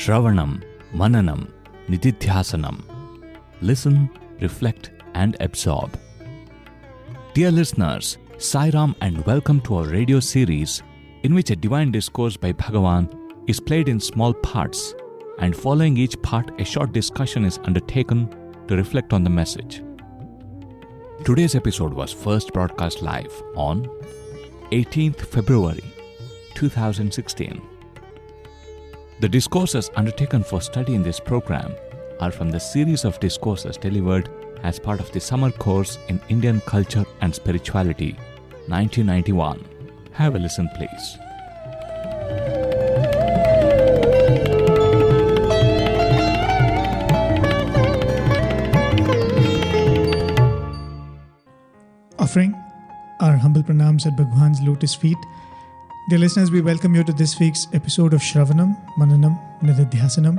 Shravanam Mananam Nidhidhyasanam. Listen, reflect and absorb. Dear listeners, Sai Ram and welcome to our radio series in which a divine discourse by Bhagawan is played in small parts, and following each part a short discussion is undertaken to reflect on the message. Today's episode was first broadcast live on 18th February 2016. The discourses undertaken for study in this program are from the series of discourses delivered as part of the summer course in Indian Culture and Spirituality, 1991. Have a listen, please. Offering our humble pranams at Bhagawan's lotus feet. Dear listeners, we welcome you to this week's episode of Shravanam Mananam Nidhidhyasanam.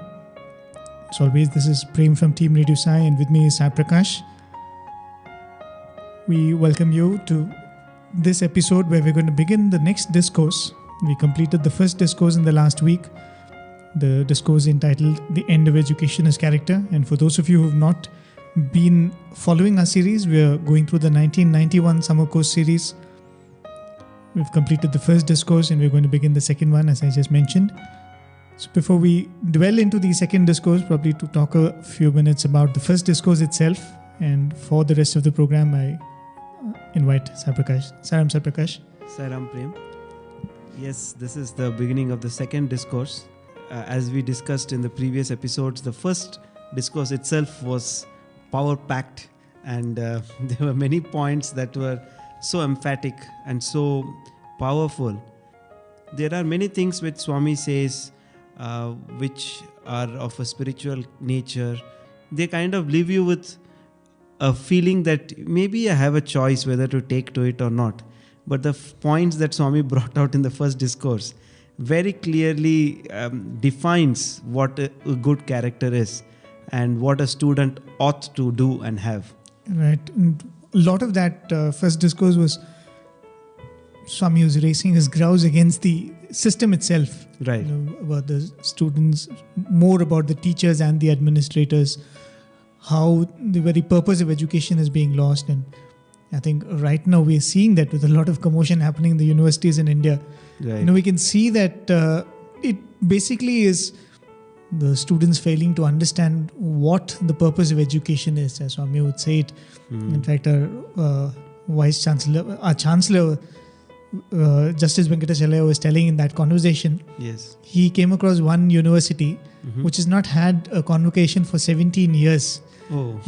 As always, this is Prem from PM Radio Sai, and with me is Sai Prakash. We welcome you to this episode where we're going to begin the next discourse. We completed the first discourse in the last week, the discourse entitled The End of Education as Character. And for those of you who have not been following our series, we are going through the 1991 summer course series. We've completed the first discourse and we're going to begin the second one, as I just mentioned. So before we dwell into the second discourse, probably to talk a few minutes about the first discourse itself, and for the rest of the program, I invite Sai Prakash. Sairam Sai Prakash. Sairam Prem. Yes, this is the beginning of the second discourse. As we discussed in the previous episodes, the first discourse itself was power-packed, and there were many points that were so emphatic and so powerful. There are many things which Swami says which are of a spiritual nature. They kind of leave you with a feeling that maybe I have a choice whether to take to it or not. But the points that Swami brought out in the first discourse very clearly defines what a good character is and what a student ought to do and have. Right. And a lot of that first discourse was Swami was raising his grouse against the system itself. Right. About the students, more about the teachers and the administrators, how the very purpose of education is being lost. And I think right now we are seeing that with a lot of commotion happening in the universities in India. Right. We can see that it basically is the students failing to understand what the purpose of education is, as Swami would say it. In fact, our Chancellor, Justice Venkatachalaya, was telling in that conversation, yes, he came across one university which has not had a convocation for 17 years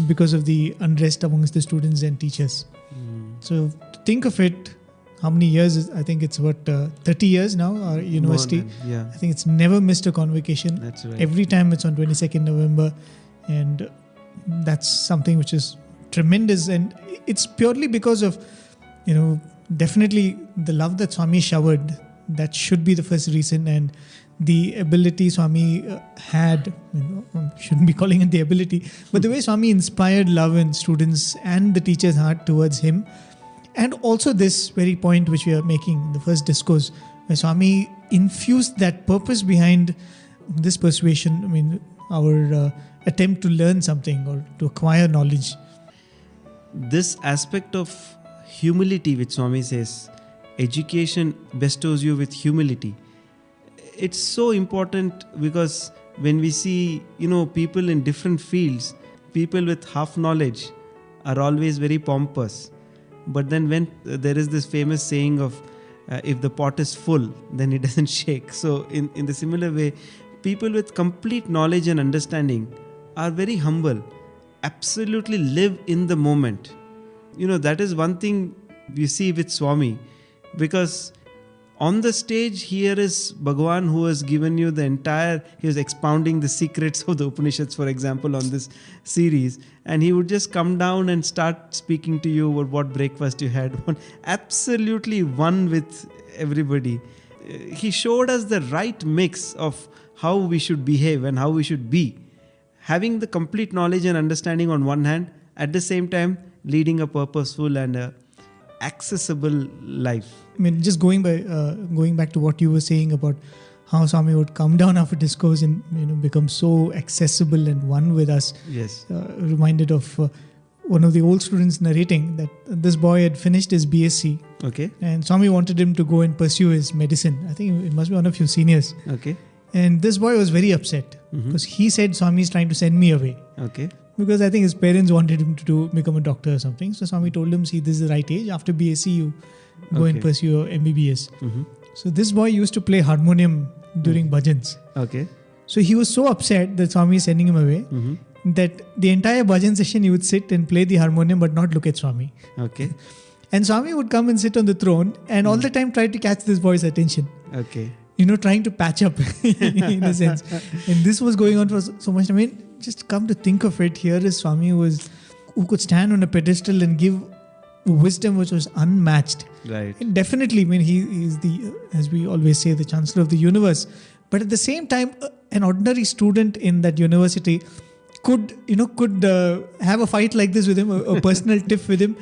because of the unrest amongst the students and teachers. So think of it, how many years? I think it's 30 years now, our university. Yeah. I think it's never missed a convocation. That's right. Every time it's on 22nd November. And that's something which is tremendous. And it's purely because of, definitely the love that Swami showered. That should be the first reason. And the ability Swami had, shouldn't be calling it the ability, but the way Swami inspired love in students and the teacher's heart towards him. And also this very point which we are making in the first discourse, where Swami infused that purpose behind this persuasion, our attempt to learn something or to acquire knowledge. This aspect of humility which Swami says, education bestows you with humility. It's so important because when we see, people in different fields, people with half knowledge are always very pompous. But then when there is this famous saying of if the pot is full, then it doesn't shake. So in the similar way, people with complete knowledge and understanding are very humble, absolutely live in the moment. That is one thing we see with Swami, because on the stage here is Bhagawan, who has given you he was expounding the secrets of the Upanishads, for example, on this series. And he would just come down and start speaking to you about what breakfast you had. Absolutely one with everybody. He showed us the right mix of how we should behave and how we should be. Having the complete knowledge and understanding on one hand, at the same time, leading a purposeful and accessible life. Just going back to what you were saying about how Swami would come down after discourse and become so accessible and one with us. Yes. Reminded of one of the old students narrating that this boy had finished his BSc. Okay. And Swami wanted him to go and pursue his medicine. I think it must be one of your seniors. Okay. And this boy was very upset because he said Swami is trying to send me away. Okay. Because I think his parents wanted him to become a doctor or something. So Swami told him, see, this is the right age. After BSc, you go and pursue your MBBS. So this boy used to play harmonium during bhajans. Okay. So he was so upset that Swami is sending him away that the entire bhajan session he would sit and play the harmonium but not look at Swami. Okay. And Swami would come and sit on the throne and all the time try to catch this boy's attention. Okay. Trying to patch up in a sense. And this was going on for so much. I mean, just come to think of it, here is Swami who could stand on a pedestal and give wisdom which was unmatched. Right. And definitely, I mean, he is the, as we always say, the Chancellor of the universe. But at the same time, an ordinary student in that university could have a fight like this with him, a personal tiff with him.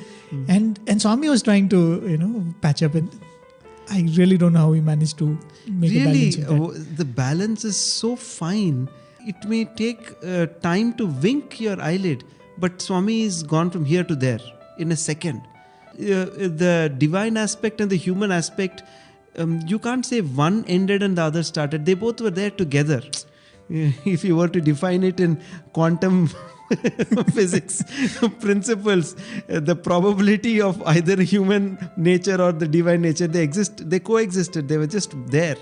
And Swami was trying to, patch up. And I really don't know how he managed to make a balance with that. The balance is so fine. It may take time to wink your eyelid, but Swami is gone from here to there in a second. The divine aspect and the human aspect, you can't say one ended and the other started. They both were there together. If you were to define it in quantum physics principles, the probability of either human nature or the divine nature, they coexisted, they were just there.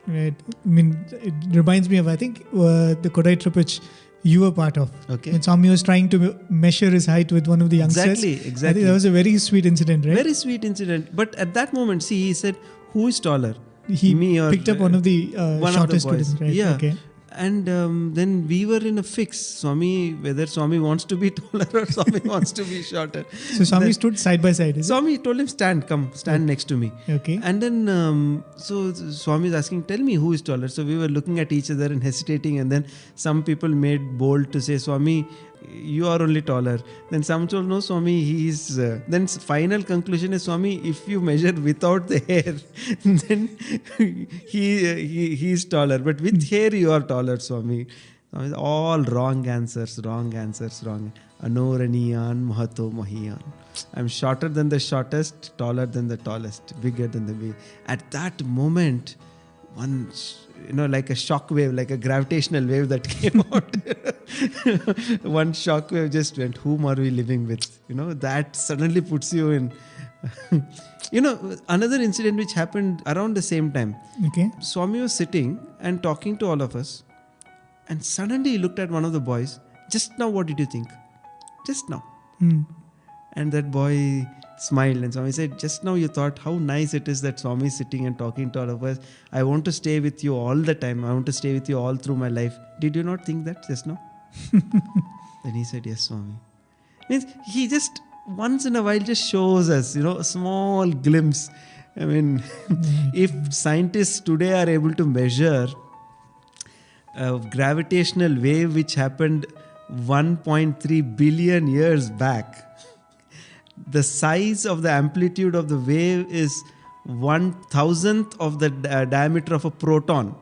Right. I mean, it reminds me of, I think, the Kodai trip which you were part of. Okay. And Swami was trying to measure his height with one of the youngsters. Exactly. I think that was a very sweet incident, right? Very sweet incident. But at that moment, see, he said, who is taller? He Me or picked up one of the shortest boys. students, right? Yeah. Okay. And then we were in a fix. Whether Swami wants to be taller or Swami wants to be shorter. So Swami stood side by side, is it? Swami told him, stand next to me. Okay. And then, so Swami is asking, tell me who is taller. So we were looking at each other and hesitating. And then some people made bold to say, Swami, you are only taller. Then some told, no, Swami, he is. Then final conclusion is, Swami, if you measure without the hair, then he is taller. But with hair, you are taller, Swami. All wrong answers. Anoraniyan Mahato Mahiyan. I'm shorter than the shortest, taller than the tallest, bigger than the big. At that moment, one, like a shock wave, like a gravitational wave that came out. One shock wave just went, whom are we living with? That suddenly puts you in. Another incident which happened around the same time. Okay. Swami was sitting and talking to all of us. And suddenly he looked at one of the boys. Just now, what did you think? Just now. And that boy smiled and Swami said, just now you thought how nice it is that Swami is sitting and talking to all of us. I want to stay with you all the time. I want to stay with you all through my life. Did you not think that just now? Then he said, yes, Swami. Means he just once in a while just shows us, a small glimpse. I mean, if scientists today are able to measure a gravitational wave which happened 1.3 billion years back, the size of the amplitude of the wave is 1,000th of the diameter of a proton,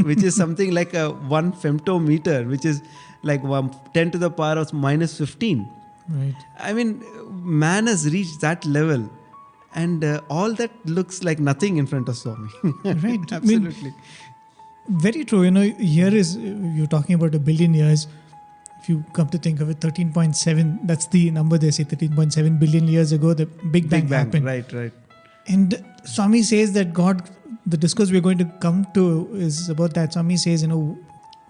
which is something like a 1 femtometer, which is like 10 to the power of minus 15. Right. I mean, man has reached that level, and all that looks like nothing in front of Swami. Right. Absolutely. Very true. Here is, you're talking about 1 billion years. If you come to think of it, 13.7, that's the number they say, 13.7 billion years ago, the Big Bang happened. Right. And Swami says that God, the discourse we're going to come to is about that. Swami says,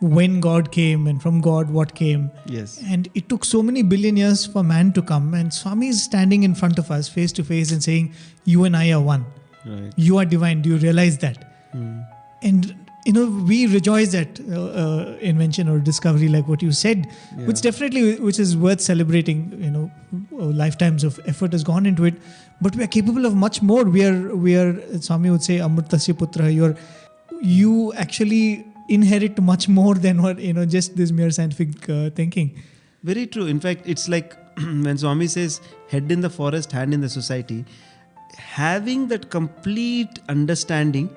when God came and from God what came. Yes. And it took so many billion years for man to come. And Swami is standing in front of us face to face and saying, you and I are one. Right. You are divine. Do you realize that? And we rejoice at invention or discovery, like what you said, which is worth celebrating. Lifetimes of effort has gone into it, but we are capable of much more. We are. Swami would say, "Amritasya putra." You actually inherit much more than what just this mere scientific thinking. Very true. In fact, it's like when Swami says, "Head in the forest, hand in the society," having that complete understanding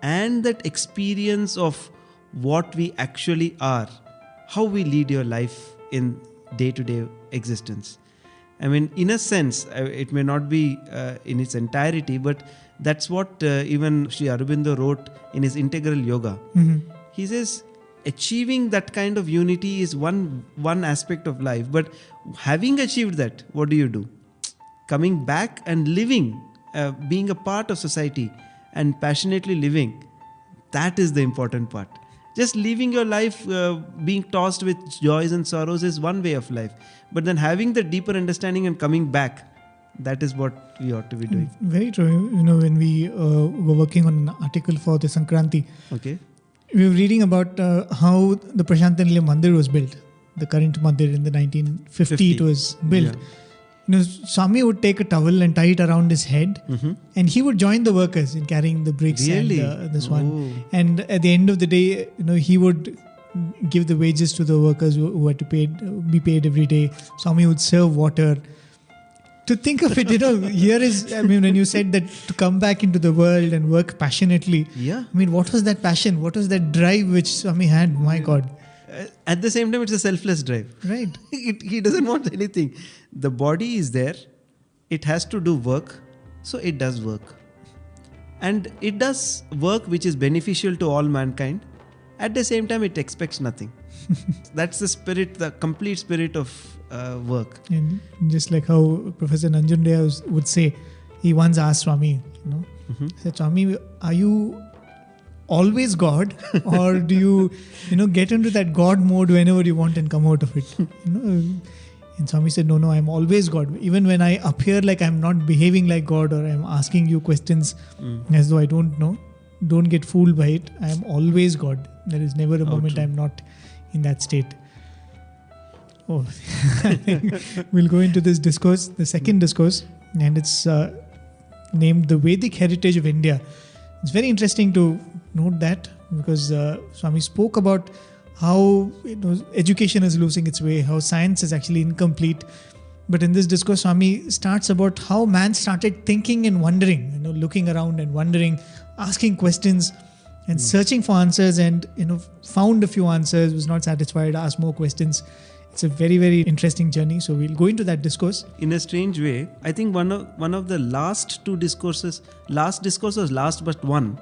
and that experience of what we actually are, how we lead your life in day-to-day existence. I mean, in a sense, it may not be in its entirety, but that's what even Sri Aurobindo wrote in his Integral Yoga. He says, achieving that kind of unity is one aspect of life, but having achieved that, what do? Coming back and living, being a part of society and passionately living, that is the important part. Just living your life being tossed with joys and sorrows is one way of life. But then having the deeper understanding and coming back, that is what we ought to be doing. Very true. When we were working on an article for the Sankranti, Okay. we were reading about how the Prasanthi Nilayam Mandir was built. The current Mandir in the 1950 it was built. Yeah. Swami would take a towel and tie it around his head, and he would join the workers in carrying the bricks Really? and this one. And at the end of the day, he would give the wages to the workers who had to be paid every day. Swami would serve water. To think of it, here is, when you said that to come back into the world and work passionately. Yeah. What was that passion? What was that drive which Swami had? My God. At the same time, it's a selfless drive. Right. He doesn't want anything. The body is there. It has to do work. So it does work. And it does work which is beneficial to all mankind. At the same time, it expects nothing. That's the spirit, the complete spirit of work. And just like how Professor Nanjundeya would say, he once asked Swami, he said, Swami, are you always God, or do you, get into that God mode whenever you want and come out of it? And Swami said, no, I'm always God. Even when I appear like I'm not behaving like God, or I'm asking you questions as though I don't know, don't get fooled by it. I am always God. There is never a moment I'm not in that state. Oh, I think we'll go into this discourse, the second discourse, and it's named The Vedic Heritage of India. It's very interesting to note that, because Swami spoke about how education is losing its way, how science is actually incomplete. But in this discourse, Swami starts about how man started thinking and wondering, looking around and wondering, asking questions and searching for answers, and found a few answers, was not satisfied, asked more questions. It's a very, very interesting journey. So we'll go into that discourse. In a strange way, I think one of the last two discourses, last but one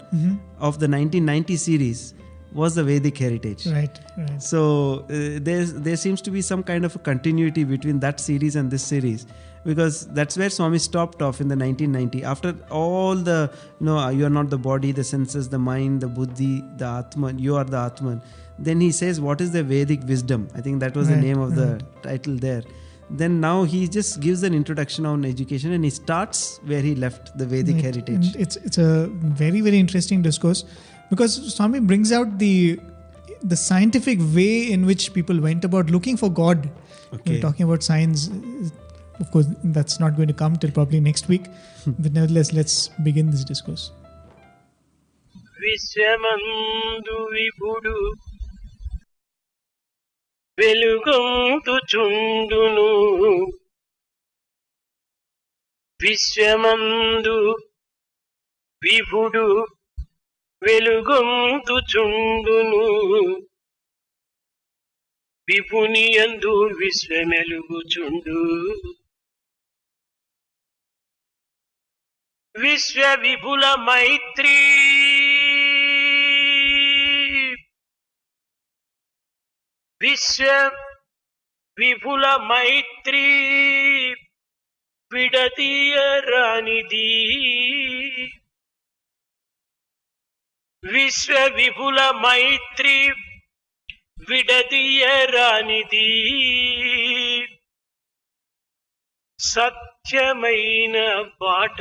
of the 1990 series was the Vedic heritage. Right. So there seems to be some kind of a continuity between that series and this series, because that's where Swami stopped off in the 1990. After all the, you are not the body, the senses, the mind, the buddhi, the Atman, you are the Atman. Then he says, what is the Vedic wisdom? I think that was the name of the title there. Then now he just gives an introduction on education, and he starts where he left, the Vedic heritage. And it's a very, very interesting discourse, because Swami brings out the scientific way in which people went about looking for God. Okay. Talking about science, of course, that's not going to come till probably next week. But nevertheless, let's begin this discourse. Vishwamandu vibudu వెలుగొందుచుండును విశ్వమందు విభుడు వెలుగొందుచుండును విభునియందు విశ్వమెలుగుచుండు విశ్వ విపుల మైత్రీ విశ్వ విపుల మైత్రీ విడదీయరానిది విశ్వ విపుల మైత్రీ విడదీయరానిది సత్యమైన బాట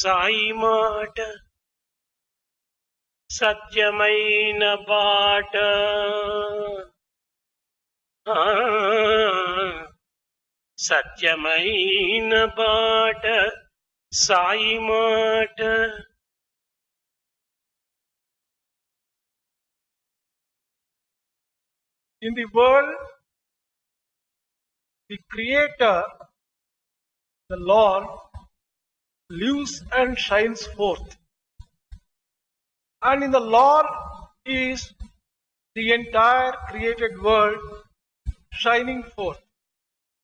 సాయి మాట సత్యమైన బాట సత్యమైన బాట సాయి మాట In the world, the Creator, the Lord, lives and shines forth. and in the Lord is the entire created world shining forth.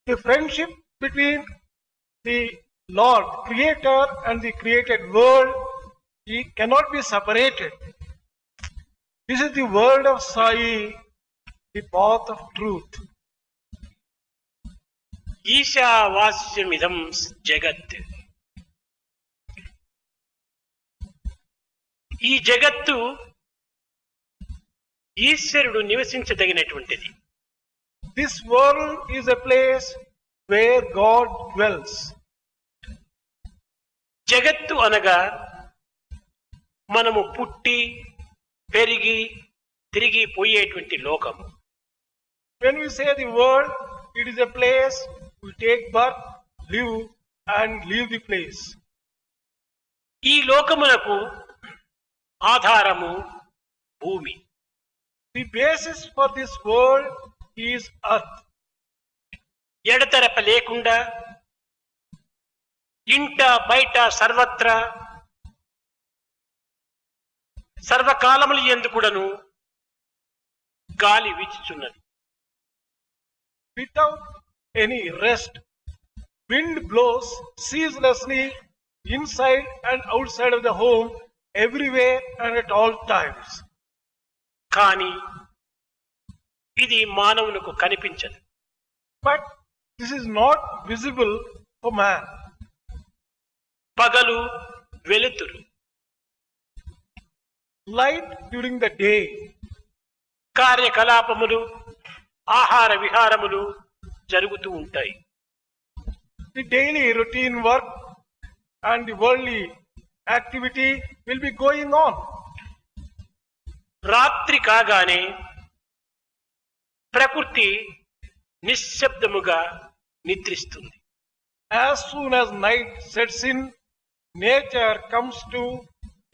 The friendship between the Lord, Creator, and the created world, he cannot be separated. This is the word of Sai, the path of truth. ఈశావాస్యమిదం జగత్. ఈ జగత్తు ఈశ్వరుడు నివసించదగినటువంటిది. This world is a place where God dwells. జగత్తు అనగా మనము పుట్టి పెరిగి తిరిగి పోయేటువంటి లోకము. When we say the world, it is a place we take birth, live, and leave the place. ఈ లోకమునకు ఆధారము భూమి. The basis for this world is earth. ఎడతెరప లేకుండా ఇంట బయట సర్వత్రా సర్వకాలములు యందు కూడాను గాలి వీచుచున్నది. Without any rest, wind blows ceaselessly inside and outside of the home, everywhere and at all times. కానీ ఇది మానవునికి కనిపించదు. But this is not visible for man. పగలు వెలుతురు, Light during the day, కార్యకలాపములు ఆహార విహారములు జరుగుతూ ఉంటాయి. the daily routine work and the worldly activity will be going on. రాత్రి కాగానే ప్రకృతి నిశ్శబ్దముగా నిద్రిస్తుంది. As soon as night sets in, nature comes to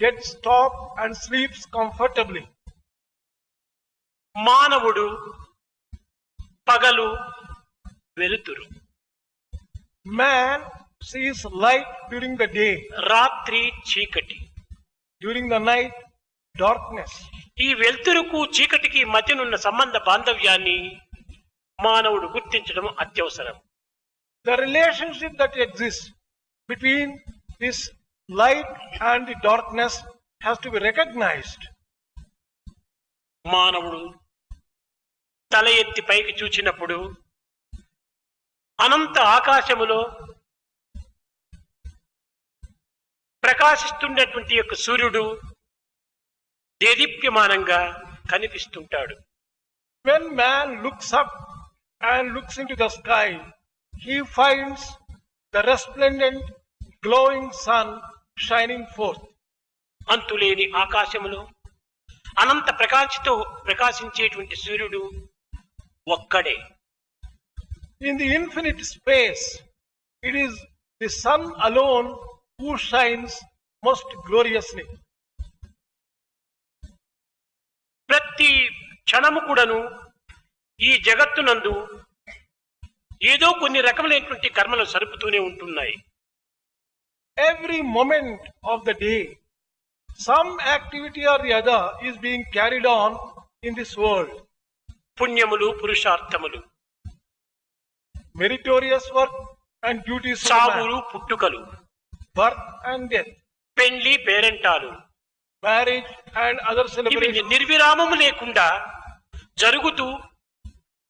get stop and sleeps comfortably. మానవుడు పగలు వెలుతురు, Man sees light during the day, రాత్రి చీకటి. during the night darkness. ఈ వెలుతురుకు చీకటికి మధ్యనున్న సంబంధ బాంధవ్యాన్ని మానవుడు గుర్తించడం అత్యవసరం. The relationship that exists between this light and the darkness has to be recognized. మానవుడు తల ఎత్తి పైకి చూచినప్పుడు అనంత ఆకాశములో ప్రకాశిస్తున్నటువంటి యొక్క సూర్యుడు దేదీప్యమానంగా కనిపిస్తుంటాడు. When man looks up and looks into the sky, he finds the resplendent, glowing sun shining forth. అంతులేని ఆకాశములో అనంత ప్రకాశంతో ప్రకాశించేటువంటి సూర్యుడు ఒక్కడే. In the infinite space, it is the sun alone who shines most gloriously. ప్రతి క్షణము కూడాను ఈ జగత్తునందు ఏదో కొన్ని రకములైనటువంటి కర్మలు సరుపుతూనే ఉంటున్నాయి. Every moment of the day, some activity or the other is being carried on in this world. పుణ్యములు పురుషార్థములు, Meritorious work and duties of సావులు man, పుట్టుకలు, birth and death, పెళ్లి పేరెంటాలు, marriage and other ఇవి celebrations. నిర్విరామము లేకుండా జరుగుతూ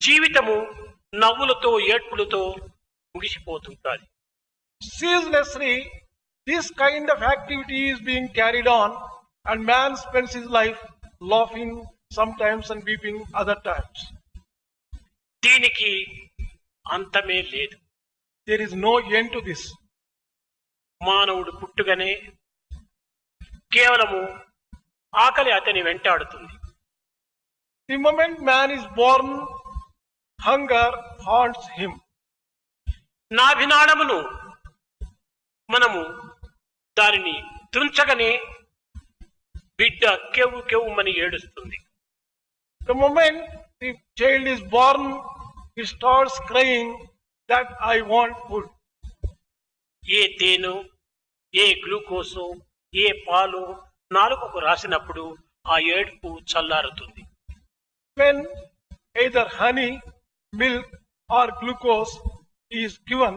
జీవితము నవ్వులతో ఏడ్పులతో ముగిసిపోతుంటాది. Ceaselessly, this kind of activity is being carried on, and man spends his life laughing sometimes and weeping other times. దీనికి అంతమే లేదు. There is no end to this. మానవుడు పుట్టుగానే కేవలము ఆకలి అతని వెంటాడుతుంది. The moment man is born, hunger haunts him. నాభినాళమును మనము దానిని త్రుంచగానే బిడ్డ కెవ్వు కెవ్వుమని ఏడుస్తుంది. The moment the child is born, he starts crying that I want food. ఏ తేనో, ఏ గ్లూకోసో, ఏ పాలో నాలుకకు రాసినప్పుడు ఆ ఏడుపు చల్లారుతుంది. When either honey, milk or glucose is given,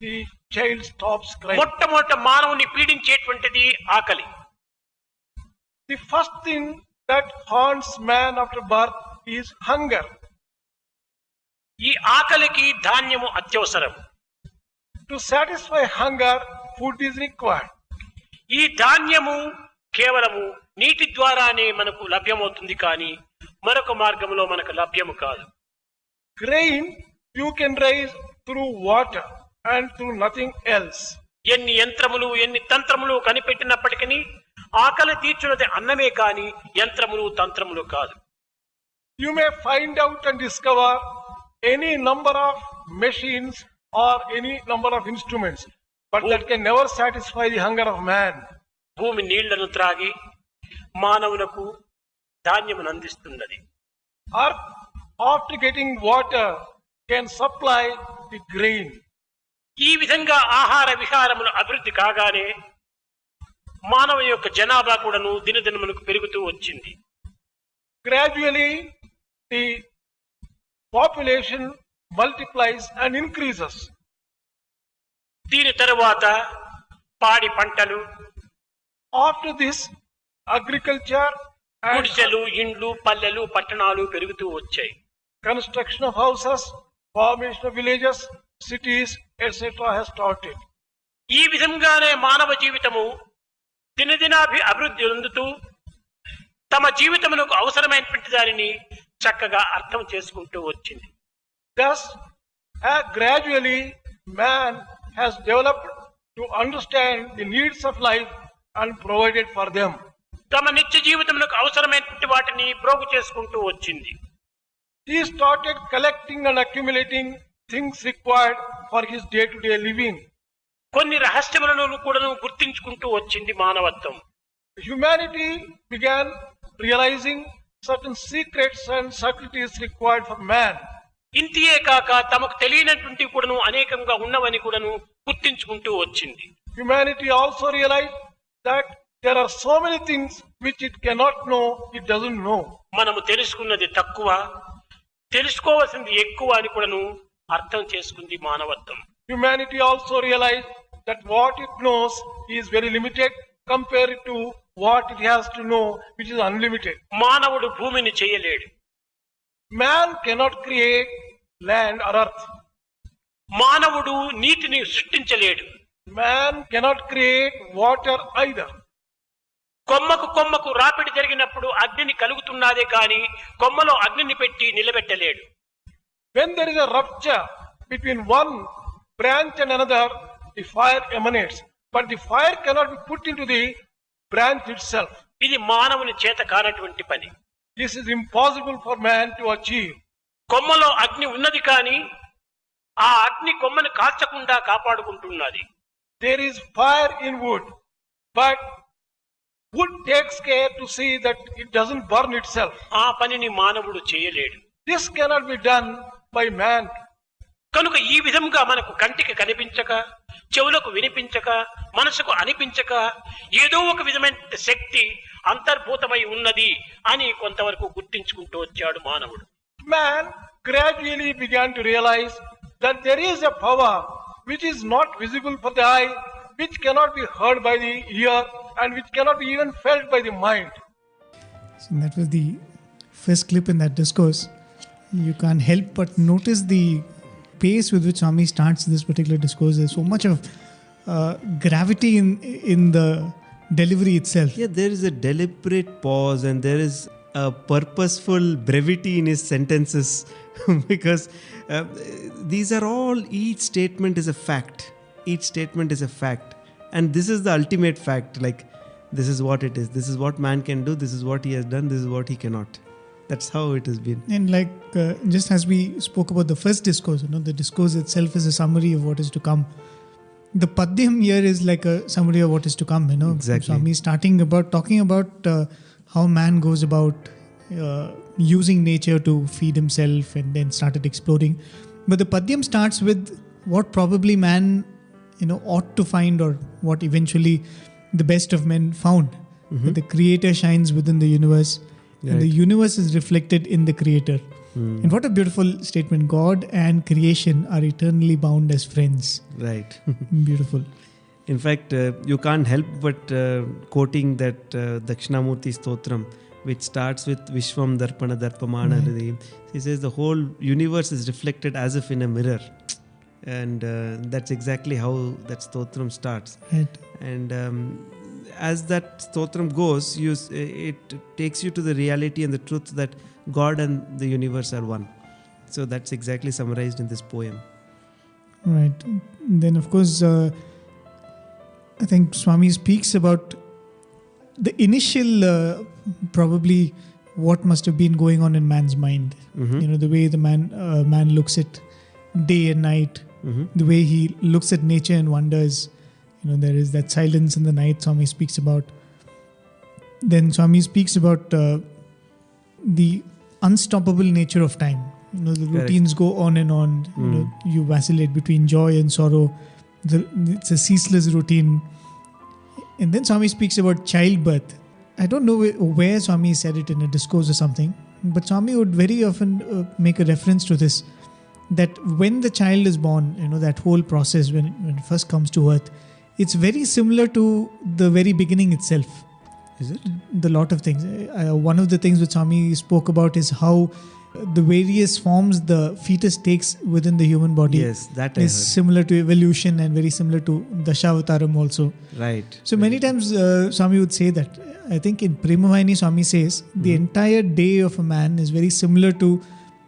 the child stops crying. మొట్టమొదట మానవుని పీడించేటువంటిది ఆకలి. The first thing that haunts man after birth is hunger. ఈ ఆకలికి ధాన్యము అత్యవసరం. To satisfy hunger, food is required. ఈ ధాన్యము కేవలము నీటి ద్వారానే మనకు లభ్యమవుతుంది, కానీ మరొక మార్గంలో మనకు లభ్యము కాదు. Grain you can raise through water and through nothing else. ఎన్ని యంత్రములు ఎన్ని తంత్రములు కనిపెట్టినప్పటికీ ఆకలి తీర్చున్నది అన్నమే కానీ యంత్రములు తంత్రములు కాదు. You may find out and discover any number of machines or any number of instruments, but that can never satisfy the hunger of man. భూమి నీళ్లను త్రాగి మానవులకు ధాన్యమును అందిస్తున్నది. Earth, after getting water, can supply the grain. ఈ విధంగా ఆహార విహారములు అభివృద్ధి కాగానే మానవ యొక్క జనాభా కూడాను దినదినములకు పెరుగుతూ వచ్చింది. Gradually, the population multiplies and increases. దీని తరువాత పాడి పంటలు, After this, agriculture and గుడిసెలు, ఇండ్లు, పల్లెలు, పట్టణాలు పెరుగుతూ వచ్చాయి. construction of houses, formation of villages, cities, etc. has started. ఈ విధంగానే మానవ జీవితము అభివృద్ధి చెందుతూ తమ జీవితమునకు అవసరమైనటువంటి దానిని చక్కగా అర్థం చేసుకుంటూ వచ్చింది. Thus, gradually, man has developed to understand the needs of life and provided for them. తమ నిత్య జీవితమునకు అవసరమైనటువంటి వాటిని ప్రోగు చేసుకుంటూ వచ్చింది. He started collecting and accumulating things required for his day-to-day living. కొన్ని రహస్యములను కూడా గుర్తించుకుంటూ వచ్చింది మానవత్వం. Humanity began realizing certain secrets and subtleties required for man. ఇంతియే కాక తమకు తెలియనటువంటి కూడాను అనేకంగా ఉన్నవని కూడాను గుర్తించుకుంటూ వచ్చింది. Humanity also realized that there are so many things which it cannot know, it doesn't know. మనము తెలుసుకున్నది తక్కువ, తెలుసుకోవాల్సింది ఎక్కువ అని కూడాను అర్థం చేసుకుంది మానవత్వం. Humanity also realized that what it knows is very limited compared to what it has to know, which is unlimited. మానవుడు భూమిని చేయలేడు. Man cannot create land or earth. మానవుడు నీటిని సృష్టించలేడు. Man cannot create water either. కొమ్మకు కొమ్మకు రాపిడి జరిగినప్పుడు అగ్నిని కలుగుతున్నదే కానీ కొమ్మలో అగ్నిని పెట్టి నిలబెట్టలేడు. When there is a rupture between one branch and another, the fire emanates, but the fire cannot be put into the branch itself. ఇది మానవుని చేత కానటువంటి పని. This is impossible for man to achieve. కొమ్మలో అగ్ని ఉన్నది కానీ ఆ అగ్ని కొమ్మను కాల్చకుండా కాపాడుకుంటున్నది. There is fire in wood, but wood takes care to see that it doesn't burn itself. ఆ పనిని మానవుడు చేయలేడు. This cannot be done by man. కనుక ఈ విధంగా మనకు కంటికి కనిపించక, చెవులకు వినిపించక, మనసుకు అనిపించక ఏదో ఒక విధమైన శక్తి అంతర్భూతమై ఉన్నది అని కొంతవరకు గుర్తించుకుంటూ వచ్చాడు మానవుడు. Man gradually began to realize that there is a power which is not visible for the eye, which cannot be heard by the ear, and which cannot be even felt by the mind. So that was the first clip in that discourse. You can't help but notice the pace with which Swami starts this particular discourse. There's so much of gravity in the delivery itself. Yeah, there is a deliberate pause and there is a purposeful brevity in his sentences because these are all, each statement is a fact. Each statement is a fact. And this is the ultimate fact. Like, this is what it is. This is what man can do. This is what he has done. This is what he cannot. That's how it has been. And like, just as we spoke about the first discourse, the discourse itself is a summary of what is to come. The Padyam here is like a summary of what is to come, Exactly. Swami talking about how man goes about using nature to feed himself and then started exploring. But the Padyam starts with what probably man, ought to find, or what eventually the best of men found. that the creator shines within the universe, and the universe is reflected in the creator. And what a beautiful statement. God and creation are eternally bound as friends. Right. Beautiful. In fact, you can't help but quoting that Dakshinamurti Stotram, which starts with Vishwam Darpana Darpamana Hridayam. He says the whole universe is reflected as if in a mirror. And that's exactly how that Stotram starts. Right. And as that Stotram goes, it takes you to the reality and the truth that God and the universe are one. So that's exactly summarized in this poem. Right. Then, of course, I think Swami speaks about the initial, probably what must have been going on in man's mind. The way the man looks at day and night, the way he looks at nature and wonders. There is that silence in the night Swami speaks about. Then Swami speaks about the unstoppable nature of time. The routines go on and on. You vacillate between joy and sorrow. It's a ceaseless routine. And then Swami speaks about childbirth. I don't know where Swami said it in a discourse or something, but Swami would very often make a reference to this, that when the child is born, that whole process when it first comes to earth, it's very similar to the very beginning itself. Is it? The lot of things. One of the things which Swami spoke about is how the various forms the fetus takes within the human body. Yes, that I heard. Similar to evolution and very similar to Dashavataram also. Right. So many times Swami would say that. I think in Premavahini Swami says the entire day of a man is very similar to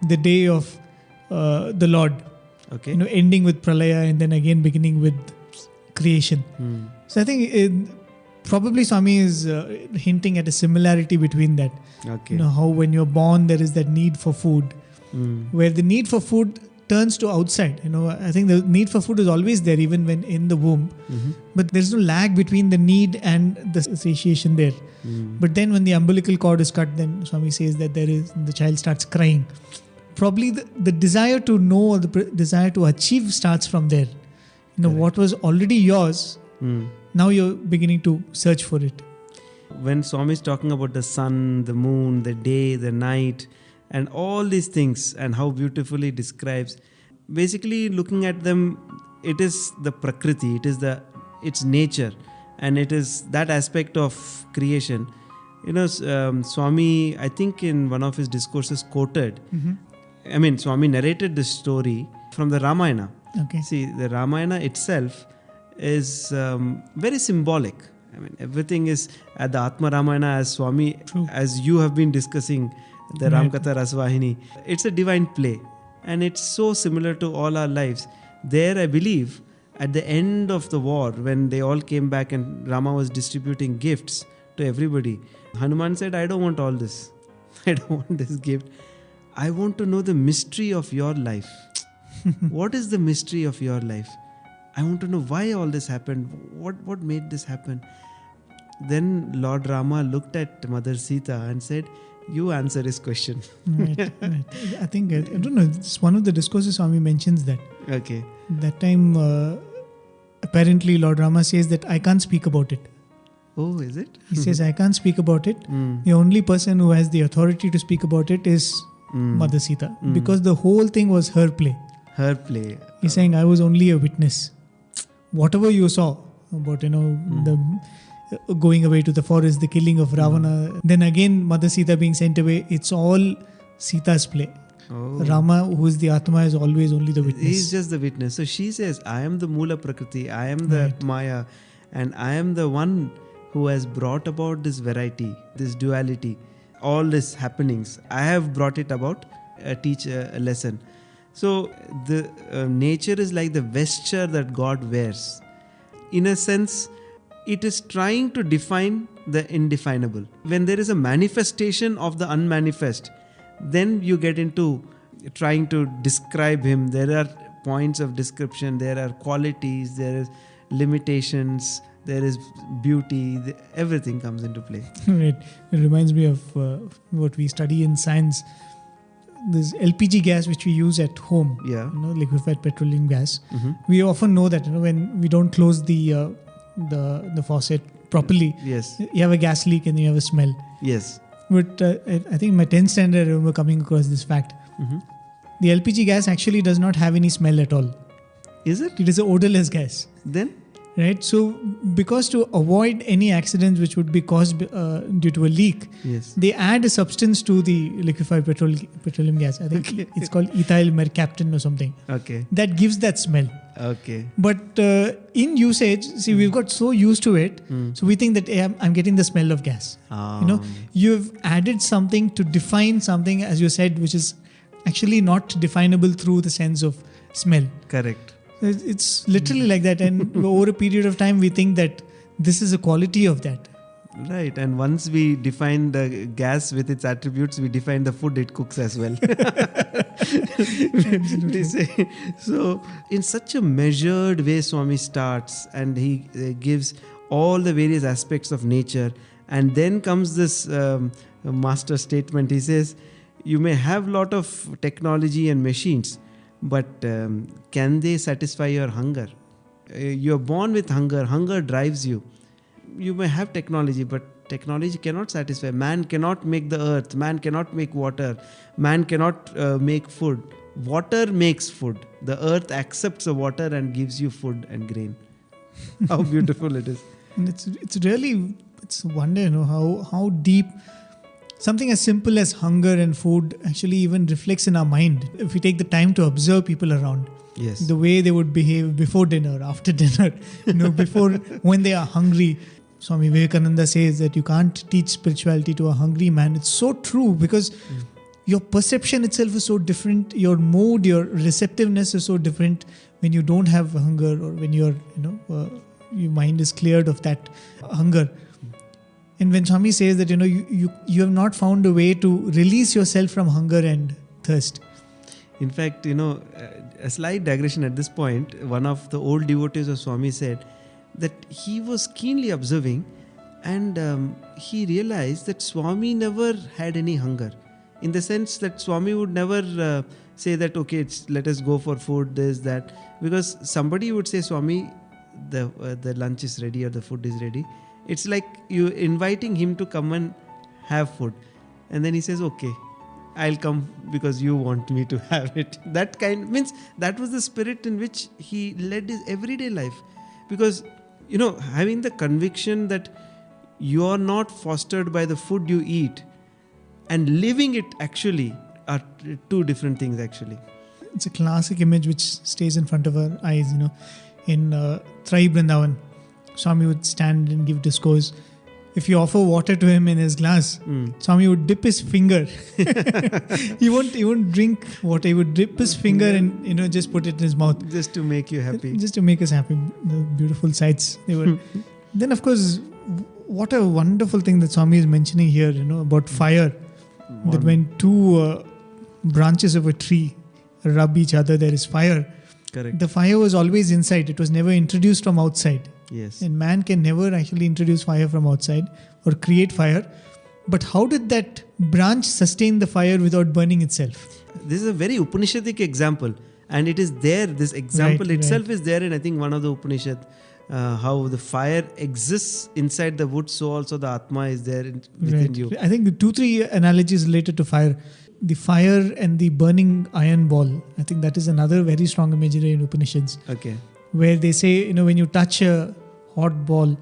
the day of the Lord. Okay. Ending with Pralaya and then again beginning with creation. So I think probably Swami is hinting at a similarity between that. Okay. How when you're born there is that need for food, where the need for food turns to outside. I think the need for food is always there even when in the womb, but there's no lag between the need and the satiation there. But then when the umbilical cord is cut, then Swami says that the child starts crying. Probably the desire to know or the desire to achieve starts from there. What was already yours, now you're beginning to search for it. When Swami is talking about the sun, the moon, the day, the night, and all these things, and how beautifully it describes, basically looking at them, it is the Prakriti, it's nature, and it is that aspect of creation. Swami, I think in one of his discourses quoted, Swami narrated this story from the Ramayana. Okay. See, the Ramayana itself is very symbolic. Everything is at the Atma Ramayana, as Swami, as you have been discussing, the Ramkatha Rasvahini. It's a divine play, and it's so similar to all our lives. There, I believe, at the end of the war, when they all came back and Rama was distributing gifts to everybody, Hanuman said, I don't want all this. I don't want this gift. I want to know the mystery of your life. What is the mystery of your life? I want to know why all this happened. What made this happen? Then Lord Rama looked at Mother Sita and said, you answer his question. Right. I think, I don't know, it's one of the discourses Swami mentions that. Okay. That time, apparently Lord Rama says that I can't speak about it. Oh, is it? He says, I can't speak about it. The only person who has the authority to speak about it is Mother Sita. Because the whole thing was her play. Her play. He's saying, I was only a witness. Whatever you saw about, the going away to the forest, the killing of Ravana, then again Mother Sita being sent away, it's all Sita's play. Oh. Rama, who is the Atma, is always only the witness. He's just the witness. So she says, I am the Mula Prakriti, I am the Maya, and I am the one who has brought about this variety, this duality, all these happenings. I have brought it about, teach a lesson. So the nature is like the vesture that God wears. In a sense, it is trying to define the indefinable. When there is a manifestation of the unmanifest, then you get into trying to describe him. There are points of description, there are qualities, there is limitations, there is beauty, everything comes into play. Right. It reminds me of what we study in science. This LPG gas which we use at home, liquefied petroleum gas. We often know that when we don't close the faucet properly. Yes. You have a gas leak and you have a smell. Yes. But I think in my 10th standard, I remember coming across this fact. Mhm. The LPG gas actually does not have any smell at all. Is it? It is an odorless gas. Then? Right? So, because to avoid any accidents which would be caused due to a leak, Yes. they add a substance to the liquefied petroleum gas. I think it's called ethyl mercaptan or something. Okay. That gives that smell. Okay. But in usage, see, we've got so used to it, so we think that hey, I'm getting the smell of gas. You've added something to define something, as you said, which is actually not definable through the sense of smell. Correct. It's literally like that, and over a period of time, we think that this is a quality of that. Right, and once we define the gas with its attributes, we define the food it cooks as well. They say. So, in such a measured way, Swami starts, and he gives all the various aspects of nature, and then comes this master statement. He says, you may have a lot of technology and machines, but can they satisfy your hunger? You're born with hunger. Hunger drives you. You may have technology, but technology cannot satisfy. Man cannot make the earth. Man cannot make water. Man cannot make food. Water makes food. The earth accepts the water and gives you food and grain. How beautiful it is. And it's really, it's a wonder, how deep something as simple as hunger and food actually even reflects in our mind. If we take the time to observe people around, yes, the way they would behave before dinner, after dinner, before when they are hungry. Swami Vivekananda says that you can't teach spirituality to a hungry man. It's so true, because your perception itself is so different. Your mood, your receptiveness is so different when you don't have hunger, or when your mind is cleared of that hunger. And when Swami says that you have not found a way to release yourself from hunger and thirst. In fact, a slight digression at this point. One of the old devotees of Swami said that he was keenly observing, and he realized that Swami never had any hunger. In the sense that Swami would never say that, okay, let us go for food, this, that. Because somebody would say, Swami, the lunch is ready or the food is ready. It's like you inviting him to come and have food. And then he says, okay, I'll come because you want me to have it. That kind means that was the spirit in which he led his everyday life. Because, having the conviction that you are not fostered by the food you eat, and living it actually are two different things actually. It's a classic image which stays in front of our eyes, in Trai Vrindavan. Swami would stand and give discourse. If you offer water to him in his glass, Swami would dip his finger. He won't drink water. He would dip his finger and just put it in his mouth. Just to make you happy. Just to make us happy. The beautiful sights they were. Then of course, what a wonderful thing that Swami is mentioning here, about fire. That when two branches of a tree rub each other, there is fire. Correct. The fire was always inside. It was never introduced from outside. Yes. And man can never actually introduce fire from outside or create fire. But how did that branch sustain the fire without burning itself? This is a very Upanishadic example. And it is there, this example itself is there in, I think, one of the Upanishad. How the fire exists inside the wood, so also the Atma is there within you. I think the 2-3 analogies related to fire. The fire and the burning iron ball. I think that is another very strong imagery in Upanishads. Okay. Where they say, when you touch a hot ball,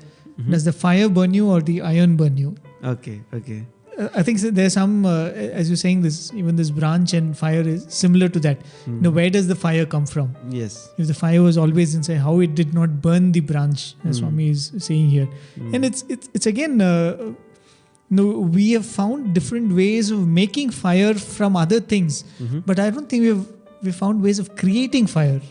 does the fire burn you or the iron burn you? Okay. I think there's some, as you're saying, even this branch and fire is similar to that. Where does the fire come from? Yes. If the fire was always inside, how it did not burn the branch, as Swami is saying here. And it's again, we have found different ways of making fire from other things, but I don't think we've found ways of creating fire.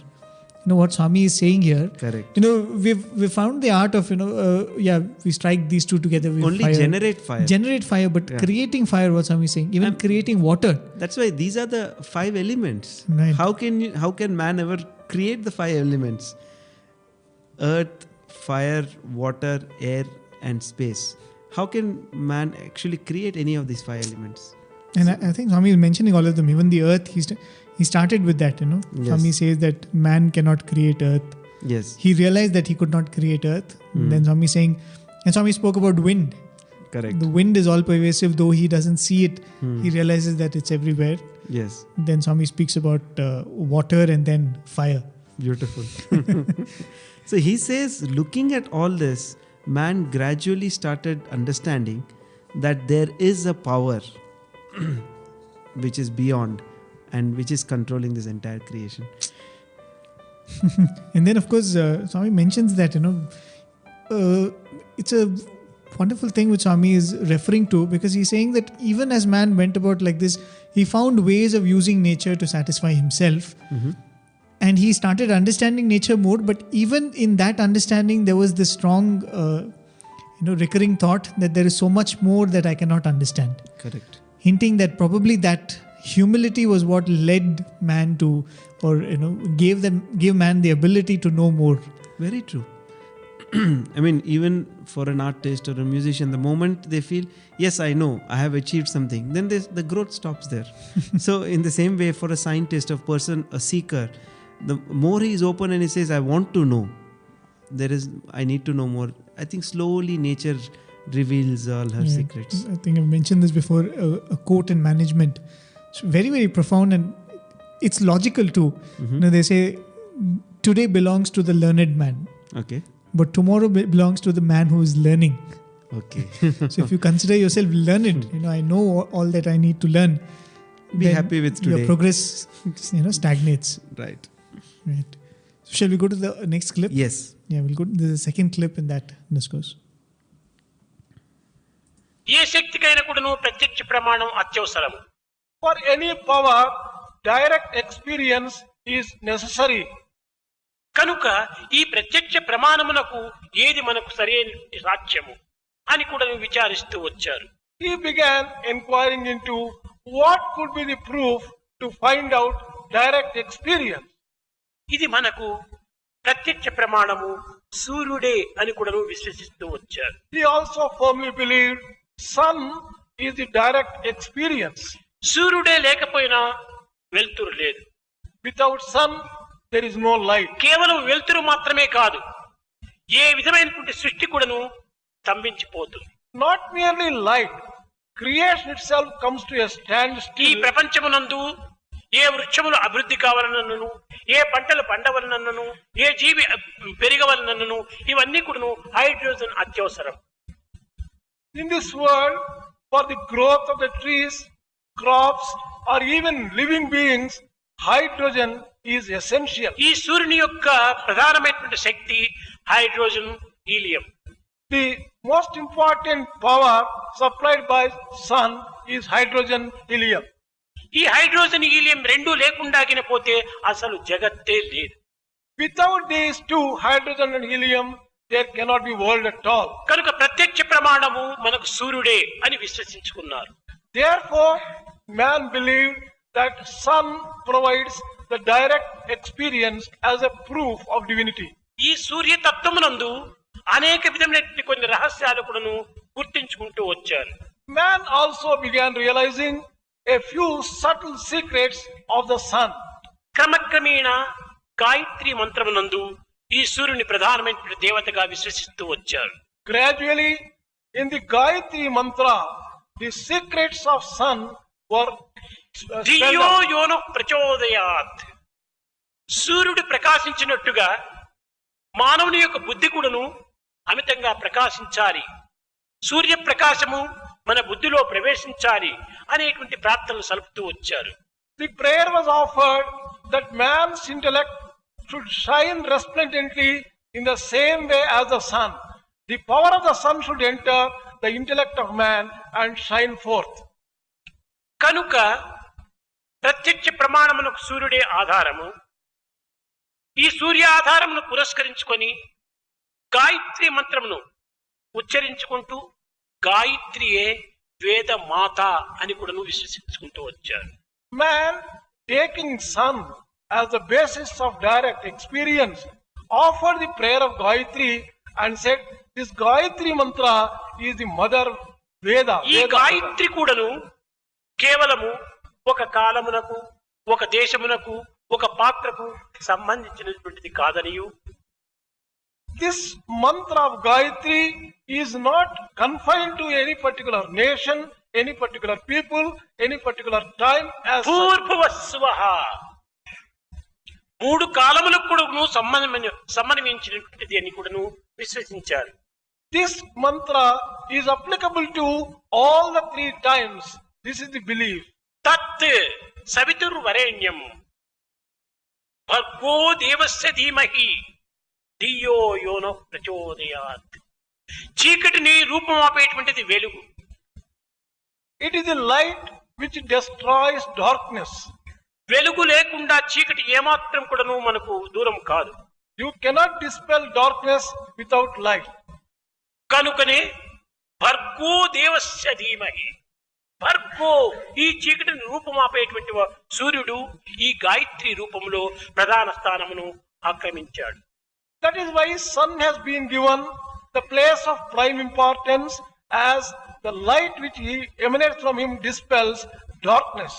What Swami is saying here. Correct. We've found the art of, we strike these two together. Only fire. Generate fire, but creating fire, what Swami is saying. Even creating water. That's why these are the 5 elements. Right. How can man ever create the 5 elements? Earth, fire, water, air, and space. How can man actually create any of these 5 elements? And I think Swami is mentioning all of them. Even the earth, he started with that, Yes. Swami says that man cannot create earth. Yes. He realized that he could not create earth. Then Swami is saying, And Swami spoke about wind. Correct. The wind is all pervasive, though he doesn't see it. He realizes that it's everywhere. Yes. Then Swami speaks about water and then fire. Beautiful. So he says, looking at all this, man gradually started understanding that there is a power which is beyond and which is controlling this entire creation. And then, of course, Swami mentions that, it's a wonderful thing which Swami is referring to, because he's saying that even as man went about like this, he found ways of using nature to satisfy himself. And he started understanding nature more. But even in that understanding, there was this strong, recurring thought that there is so much more that I cannot understand. Correct. Hinting that probably that humility was what led man to, or gave man the ability to know more. Very true. I mean, even for an artist or a musician, the moment they feel, yes, I know, I have achieved something, then the growth stops there. So in the same way, for a scientist, a seeker, the more he is open and he says, I want to know, I need to know more. I think slowly nature reveals all her secrets. I think I've mentioned this before, a quote in management. It's very, very profound, and it's logical too. They say, today belongs to the learned man. Okay. But tomorrow belongs to the man who is learning. Okay. So if you consider yourself learned, I know all that I need to learn. Be happy with today. Your progress, stagnates. Right. So shall we go to the next clip? Yes. Yeah, we'll go to the second clip in that discourse. ఏ శక్తికైనా కూడాను ప్రత్యక్ష ప్రమాణం అత్యవసరం. For any power, direct experience is necessary. కనుక ఈ ప్రత్యక్ష ప్రమాణమునకు ఏది మనకు సరైన సాక్ష్యము అని కూడా విచారిస్తూ వచ్చారు. He began inquiring into what could be the proof to find out direct experience. ఇది మనకు ప్రత్యక్ష ప్రమాణము సూర్యుడే అని కూడా విశ్వసిస్తూ వచ్చారు. He also firmly believed sun is the direct experience. సూర్యుడే లేకపోయినా వెలుతురు లేదు. Without sun, there is no light. కేవలం వెలుతురు మాత్రమే కాదు, ఏ విధమైనటువంటి సృష్టి కూడాను స్తంభించిపోతుంది. Not merely light, creation itself comes to a ఈ standstill. ప్రపంచమునందు ఏ వృక్షములు అభివృద్ధి కావాలనను, ఏ పంటలు పండవలనను, ఏ జీవి పెరగవలనను, ఇవన్నీ కూడాను హైడ్రోజన్ అత్యవసరం. In this world, for the growth of the trees, crops, or even living beings, hydrogen is essential. ఈ సూర్యుని యొక్క ప్రధానమైనటువంటి శక్తి hydrogen, helium. The most important power supplied by sun is hydrogen, helium. ఈ హైడ్రోజన్, హీలియం రెండు లేకుండా పోతే అసలు జగత్తే లేదు. Without these two, hydrogen and helium, there cannot be world at all. కనుక ప్రత్యక్ష ప్రమాణము మనకు సూర్యుడే అని విశ్వసించుకున్నారు. Therefore, man believed that sun provides the direct experience as a proof of divinity. ఈ సూర్య తత్వమునందు అనేక విధమైనటువంటి కొన్ని రహస్యాలు కూడాను గుర్తించుకుంటూ వచ్చారు. Man also began realizing a few subtle secrets of the sun. క్రమక్రమేణ Gayatri మంత్రమునందు ఈ సూర్యుని ప్రధానమైనటువంటి దేవతగా విశ్వసిస్తూ వచ్చారు. Gradually, in the Gayatri mantra, the secrets of sun were ధియో యోనో ప్రచోదయాత్. సూర్యుడు ప్రకాశించినట్టుగా మానవుని యొక్క బుద్ధి కూడాను అమితంగా ప్రకాశించాలి, సూర్య ప్రకాశము మన బుద్ధిలో ప్రవేశించాలి అనేటువంటి ప్రార్థనలు సలుపుతూ వచ్చారు. The prayer was offered that man's intellect should shine resplendently in the same way as the sun. The power of the sun should enter the intellect of man and shine forth. కనుక ప్రత్యక్ష ప్రమాణమునకు సూర్యుడే ఆధారము. ఈ సూర్య ఆధారమును పురస్కరించుకొని గాయత్రి మంత్రమును ఉచ్చరించుకుంటూ గాయత్రియే వేద మాత అని కూడా విశ్వసించుకుంటూ వచ్చారు. Man, taking sun as the basis of direct experience, offered the prayer of Gayatri and said, this Gayatri mantra is the mother Veda. ఈ గాయత్రి కూడాను కేవలము ఒక కాలమునకు, ఒక దేశమునకు, ఒక పాత్రకు సంబంధించినటువంటిది కాదనియు, This mantra of Gayatri is not confined to any particular nation, any particular people, any particular time as such. పూర్వస్వః మూడు కాలములకు కూడాను సంబంధించినటువంటిది అని కూడాను విశ్వసించారు. This mantra is applicable to all the three times. This is the belief. తత్ సవితుర్వరేణ్యం భర్గో దేవస్య ధీమహి ధియో యోనః ప్రచోదయాత్. చీకటిని రూపమాపేటువంటిది వెలుగు. It is the light which destroys darkness. వెలుగు లేకుండా చీకటి ఏమాత్రం కూడాను మనకు దూరం కాదు. You cannot dispel darkness without light. కనుకనే భర్గో దేవస్య ధీమహి, భర్గో ఈ చీకటిని రూపమాపేటువంటి సూర్యుడు ఈ గాయత్రి రూపంలో ప్రధాన స్థానమును ఆక్రమించాడు. That is why sun has been given the place of prime importance, as the light which emanates from him dispels darkness.